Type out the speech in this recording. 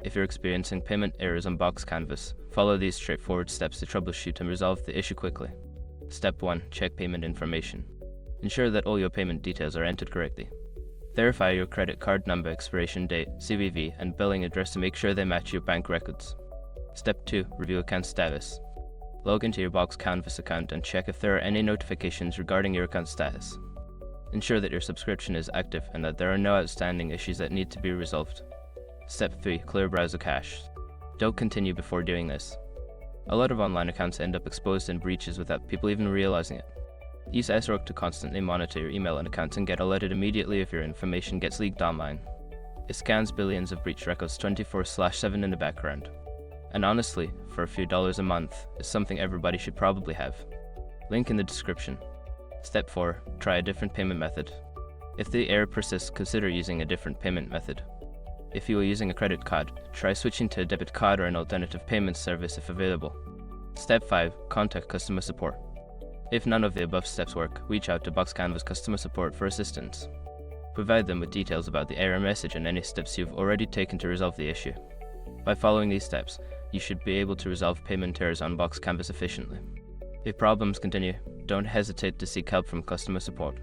If you're experiencing payment errors on Box Canvas, follow these straightforward steps to troubleshoot and resolve the issue quickly. Step 1. Check payment information. Ensure that all your payment details are entered correctly. Verify your credit card number, expiration date, CVV, and billing address to make sure they match your bank records. Step 2. Review account status. Log into your Box Canvas account and check if there are any notifications regarding your account status. Ensure that your subscription is active and that there are no outstanding issues that need to be resolved. Step 3. Clear browser cache. Don't continue before doing this. A lot of online accounts end up exposed in breaches without people even realizing it. Use SROC to constantly monitor your email and accounts and get alerted immediately if your information gets leaked online. It scans billions of breach records 24/7 in the background. And honestly, for a few dollars a month, it's something everybody should probably have. Link in the description. Step 4. Try a different payment method. If the error persists, consider using a different payment method. If you are using a credit card, try switching to a debit card or an alternative payment service if available. Step 5. Contact customer support. If none of the above steps work, reach out to Box Canvas customer support for assistance. Provide them with details about the error message and any steps you've already taken to resolve the issue. By following these steps, you should be able to resolve payment errors on Box Canvas efficiently. If problems continue, don't hesitate to seek help from customer support.